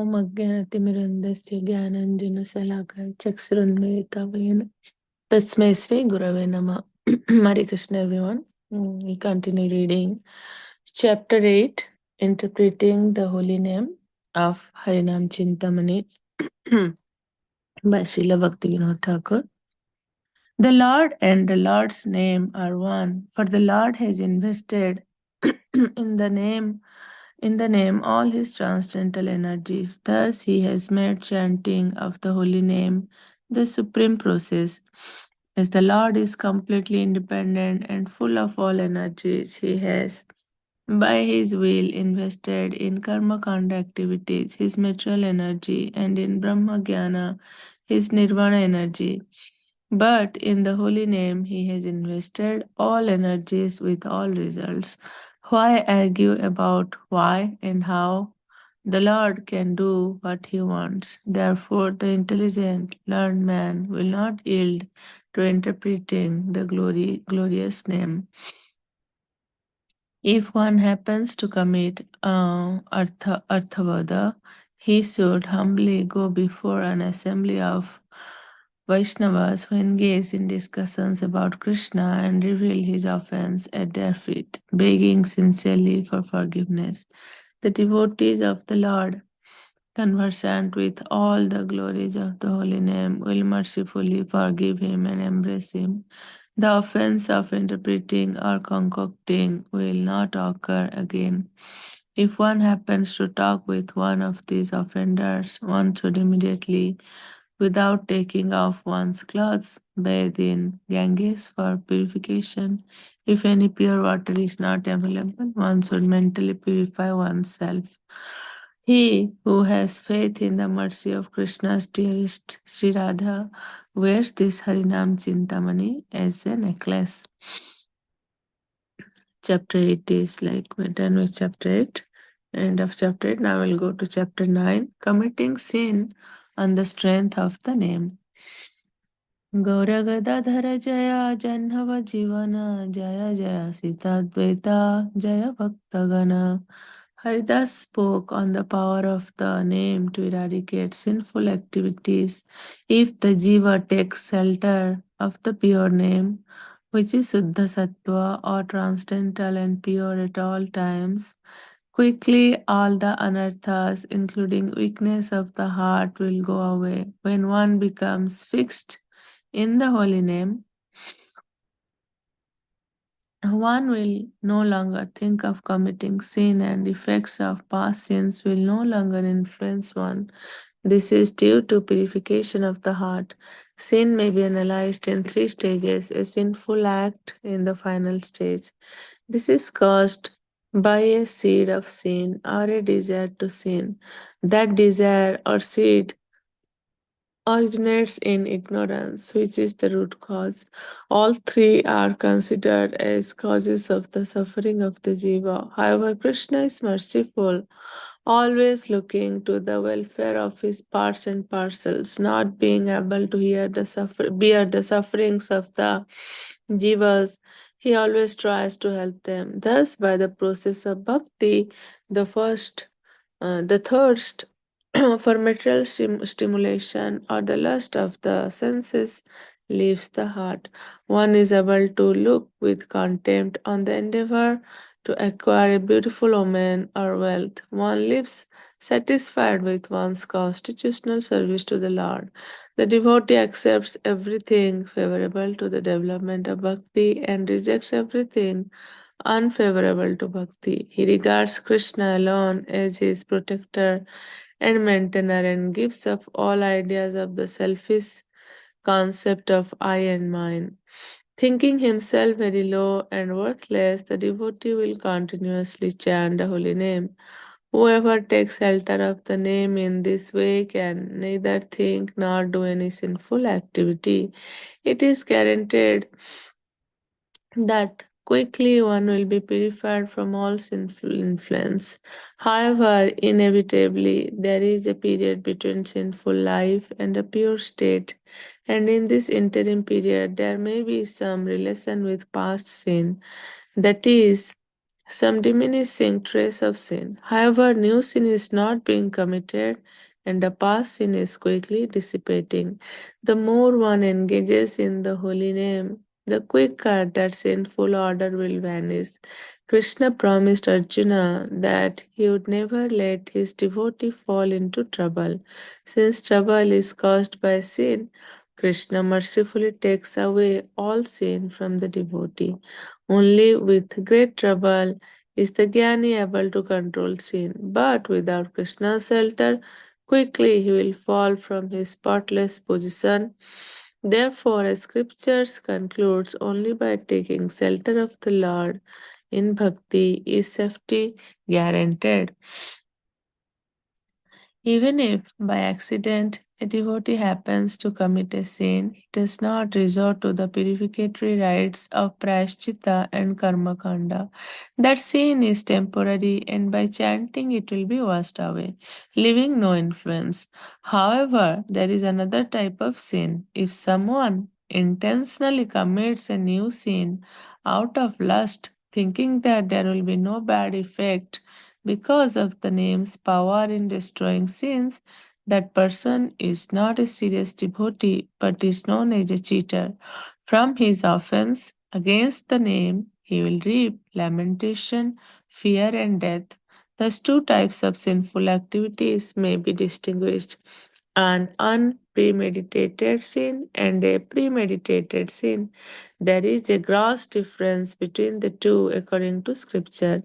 ओम अज्ञानतिमिरन्धस्य ज्ञानाञ्जनशलाकया चक्षुरुन्मीलितं तस्मै Shri Gurave Namah. Hare Krishna, everyone. We continue reading chapter 8, interpreting the holy name of Harinam Cintamani by Srila Bhaktivinoda Thakur. The Lord and the Lord's name are one, for the Lord has invested in the name all his transcendental energies. Thus he has made chanting of the holy name the supreme process. As the Lord is completely independent and full of all energies, he has by his will invested in karma kanda activities his material energy, and in Brahma Jnana his nirvana energy. But in the holy name he has invested all energies with all results. Why argue about why and how? The Lord can do what he wants. Therefore, the intelligent, learned man will not yield to interpreting the glorious name. If one happens to commit Arthavada, he should humbly go before an assembly of Vaishnavas who engage in discussions about Krishna and reveal his offense at their feet, begging sincerely for forgiveness. The devotees of the Lord, conversant with all the glories of the holy name, will mercifully forgive him and embrace him. The offense of interpreting or concocting will not occur again. If one happens to talk with one of these offenders, one should immediately, without taking off one's clothes, bathe in Ganges for purification. If any pure water is not available, one should mentally purify oneself. He who has faith in the mercy of Krishna's dearest Sri Radha wears this Harinam Cintamani as a necklace. Chapter 8 is like we're done with chapter 8. End of chapter 8. Now we'll go to chapter 9, committing sin on the strength of the name. Gauragadathara Jaya Janhava Jivana Jaya Jaya Sita Dvaita Jaya Bhaktagana. Haridas spoke on the power of the name to eradicate sinful activities. If the jiva takes shelter of the pure name, which is Suddha Sattva or transcendental and pure at all times, quickly all the anarthas, including weakness of the heart, will go away. When one becomes fixed in the holy name, one will no longer think of committing sin, and effects of past sins will no longer influence one. This is due to purification of the heart. Sin may be analyzed in 3 stages: a sinful act in the final stage. This is caused by a seed of sin or a desire to sin. That desire or seed originates in ignorance, which is the root cause. All 3 are considered as causes of the suffering of the jiva. However, Krishna is merciful, always looking to the welfare of his parts and parcels, not being able to bear the sufferings of the jivas. He always tries to help them. Thus, by the process of bhakti, the thirst for material stimulation or the lust of the senses leaves the heart. One is able to look with contempt on the endeavor to acquire a beautiful woman or wealth. One lives satisfied with one's constitutional service to the Lord. The devotee accepts everything favorable to the development of bhakti and rejects everything unfavorable to bhakti. He regards Krishna alone as his protector and maintainer and gives up all ideas of the selfish concept of I and mine. Thinking himself very low and worthless, the devotee will continuously chant the holy name. Whoever takes shelter of the name in this way can neither think nor do any sinful activity. It is guaranteed that quickly one will be purified from all sinful influence. However, inevitably, there is a period between sinful life and a pure state, and in this interim period, there may be some relation with past sin. That is, some diminishing trace of sin. However, new sin is not being committed and the past sin is quickly dissipating. The more one engages in the holy name, the quicker that sinful order will vanish. Krishna promised Arjuna that he would never let his devotee fall into trouble. Since trouble is caused by sin, Krishna mercifully takes away all sin from the devotee. Only with great trouble is the Jnani able to control sin, but without Krishna's shelter, quickly he will fall from his spotless position. Therefore, scriptures concludes only by taking shelter of the Lord in bhakti is safety guaranteed. Even if by accident a devotee happens to commit a sin, he does not resort to the purificatory rites of prashchitta and karmakanda. That sin is temporary and by chanting it will be washed away, leaving no influence. However, there is another type of sin. If someone intentionally commits a new sin out of lust, thinking that there will be no bad effect, because of the name's power in destroying sins, that person is not a serious devotee but is known as a cheater. From his offense against the name, he will reap lamentation, fear, and death. Thus, two types of sinful activities may be distinguished: an unpremeditated sin and a premeditated sin. There is a gross difference between the two according to scripture.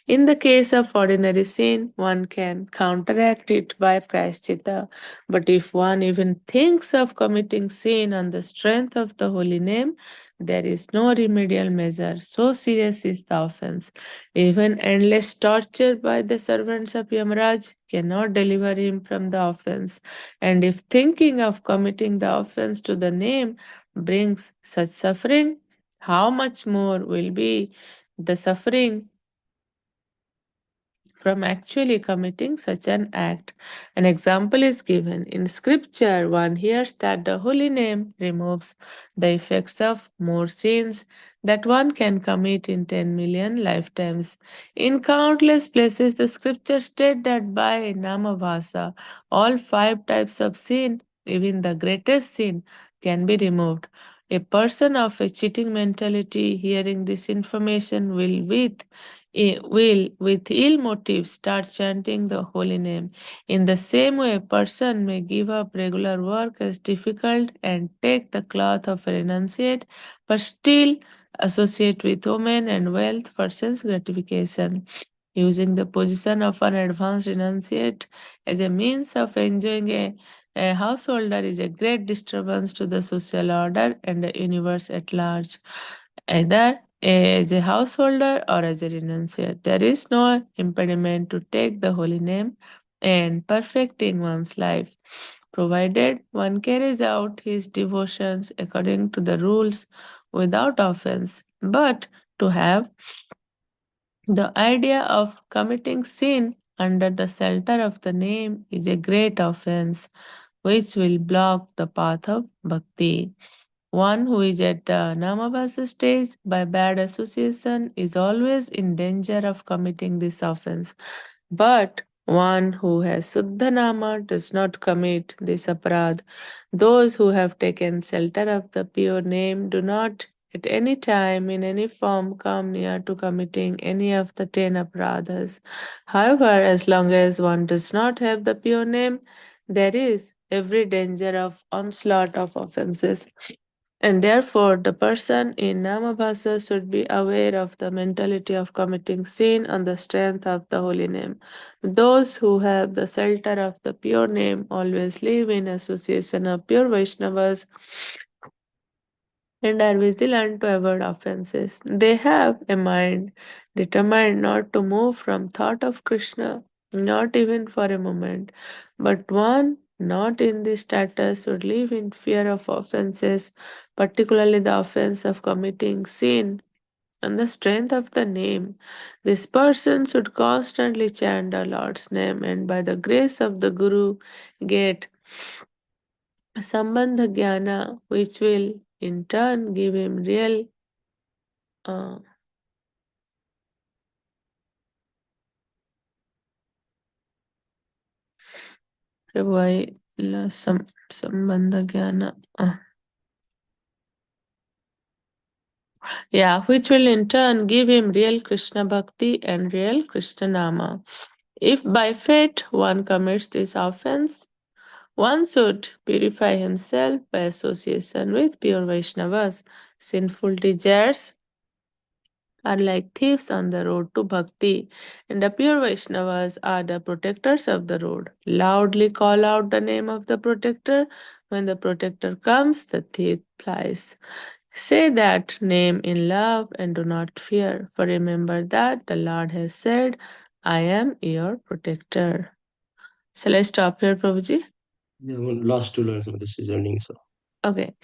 In the case of ordinary sin, one can counteract it by prashchitta. But if one even thinks of committing sin on the strength of the holy name, there is no remedial measure. So serious is the offense. Even endless torture by the servants of Yamaraj cannot deliver him from the offense. And if thinking of committing the offense to the name brings such suffering, how much more will be the suffering from actually committing such an act. An example is given. In scripture, one hears that the holy name removes the effects of more sins that one can commit in 10 million lifetimes. In countless places, the scriptures state that by Namabhasa, all five types of sin, even the greatest sin, can be removed. A person of a cheating mentality hearing this information will, with ill motives, start chanting the holy name. In the same way, a person may give up regular work as difficult and take the cloth of a renunciate, but still associate with women and wealth for sense gratification. Using the position of an advanced renunciate as a means of enjoying a householder is a great disturbance to the social order and the universe at large. Either as a householder or as a renunciate, there is no impediment to take the holy name and perfecting one's life, provided one carries out his devotions according to the rules without offense. But to have the idea of committing sin under the shelter of the name is a great offense which will block the path of bhakti. One who is at the Namabhasa stage by bad association is always in danger of committing this offense. But one who has Suddha Nama does not commit this aparadh. Those who have taken shelter of the pure name do not at any time in any form come near to committing any of the 10 aparadhas. However, as long as one does not have the pure name, there is every danger of onslaught of offenses. And therefore, the person in Namabhasa should be aware of the mentality of committing sin on the strength of the holy name. Those who have the shelter of the pure name always live in association of pure Vaishnavas and are vigilant to avoid offenses. They have a mind determined not to move from thought of Krishna, not even for a moment, but one not in this status should live in fear of offenses, particularly the offense of committing sin on the strength of the name. This person should constantly chant the Lord's name and by the grace of the Guru get Sambandha Jnana, which will in turn give him real uh, Prabhu, Sambandha Jnana. Yeah, which will in turn give him real Krishna Bhakti and real Krishna Nama. If by fate one commits this offense, one should purify himself by association with pure Vaishnavas. Sinful desires are like thieves on the road to bhakti, and the pure Vaishnavas are the protectors of the road. Loudly call out the name of the protector. When the protector comes, the thief flies. Say that name in love and do not fear, for remember that the Lord has said, I am your protector. Shall I stop here, Prabhuji? Yeah, last two lines of this is ending. So Okay.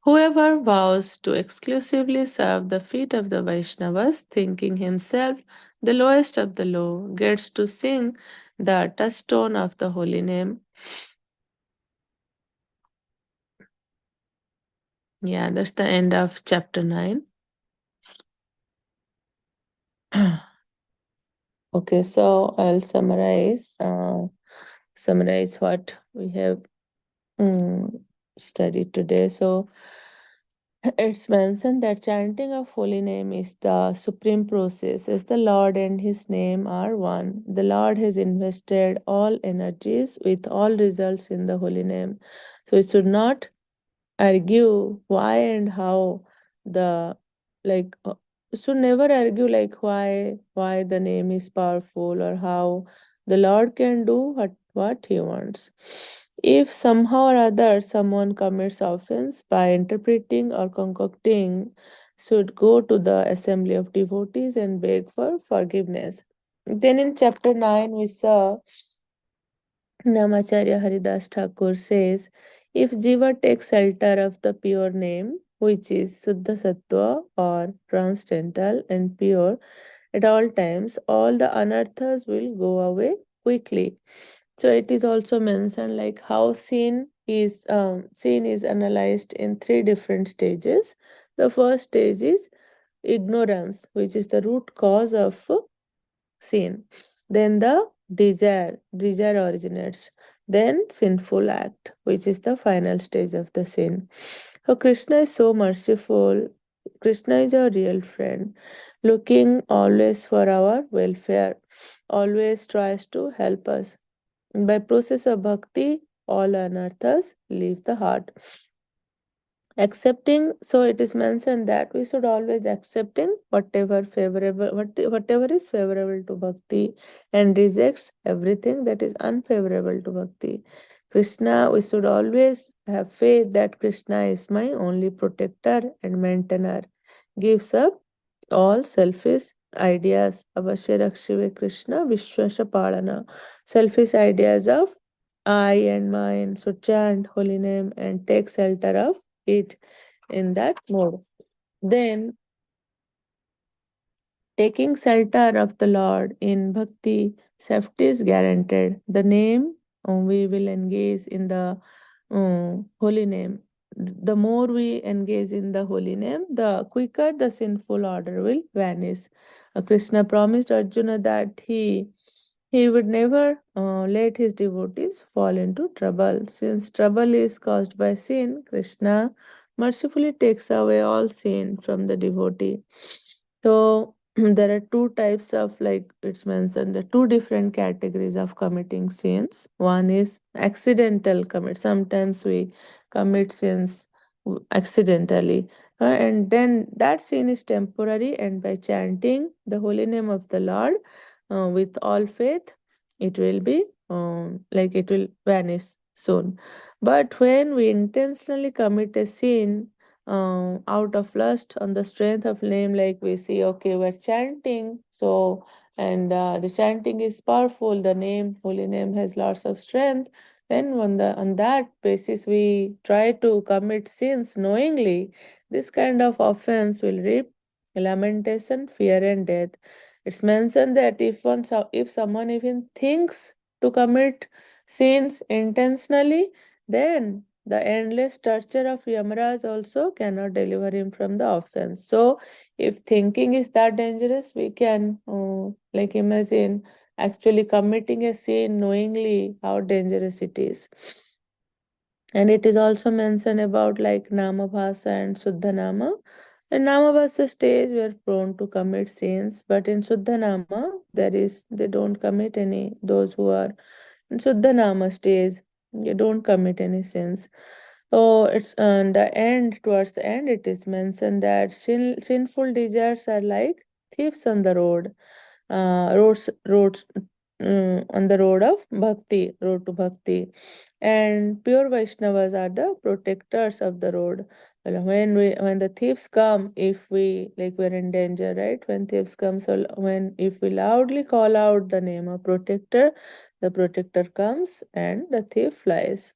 Whoever vows to exclusively serve the feet of the Vaishnavas, thinking himself the lowest of the low, gets to sing the touchstone of the holy name. Yeah, that's the end of chapter 9. Okay, so I'll summarize what we have mm, studied today. So it's mentioned that chanting of holy name is the supreme process, as the Lord and his name are one. The Lord has invested all energies with all results in the holy name. So we should not argue why and how the like should never argue like why the name is powerful or how the Lord can do what he wants. If somehow or other someone commits offense by interpreting or concocting, should go to the assembly of devotees and beg for forgiveness. Then in chapter 9 we saw Namacharya Haridas Thakur says, if Jiva takes shelter of the pure name, which is Suddha Sattva or transcendental and pure, at all times, all the anarthas will go away quickly. So it is also mentioned like how sin is analyzed in three different stages. The first stage is ignorance, which is the root cause of sin. Then the desire originates. Then sinful act, which is the final stage of the sin. So Krishna is so merciful. Krishna is our real friend, looking always for our welfare, always tries to help us. By process of bhakti, all anarthas leave the heart. Accepting, so it is mentioned that we should always accepting whatever is favorable to bhakti and rejects everything that is unfavorable to bhakti. Krishna, we should always have faith that Krishna is my only protector and maintainer. Gives up all selfish ideas. Avasya Rakshive Krishna Vishwasha Palana. Selfish ideas of I and mine. So chant holy name and take shelter of it in that mode. Then, taking shelter of the Lord in bhakti, safety is guaranteed. The name we will engage in the holy name. The more we engage in the holy name, the quicker the sinful order will vanish. Krishna promised Arjuna that he would never let his devotees fall into trouble. Since trouble is caused by sin, Krishna mercifully takes away all sin from the devotee. So there are two types of, like it's mentioned, the two different categories of committing sins. One is accidental commit. Sometimes we commit sins accidentally. And then that sin is temporary, and by chanting the holy name of the Lord with all faith, it will be like it will vanish soon. But when we intentionally commit a sin out of lust on the strength of name, like we see, okay, we're chanting, so and the chanting is powerful, the name, holy name has lots of strength. Then on that basis we try to commit sins knowingly. This kind of offense will reap lamentation, fear, and death. It's mentioned that if someone even thinks to commit sins intentionally, then the endless torture of Yamaraj also cannot deliver him from the offense. So, if thinking is that dangerous, we can like imagine actually committing a sin knowingly how dangerous it is. And it is also mentioned about like Namabhasa and Suddhanama. In Namabhasa stage, we are prone to commit sins, but in Suddhanama, they don't commit any. Those who are in Suddhanama stage, you don't commit any sins. So it's the end, towards the end, it is mentioned that sinful desires are like thieves on the road, roads on the road to bhakti, and pure Vaishnavas are the protectors of the road. Well, when the thieves come, if we like we're in danger, right? When thieves come, so when if we loudly call out the name of protector, the protector comes and the thief flies.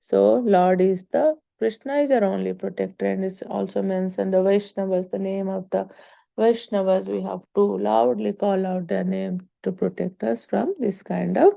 So Lord is the Krishna is our only protector, and it's also mentioned the Vaishnavas, the name of the Vaishnavas. We have to loudly call out their name to protect us from this kind of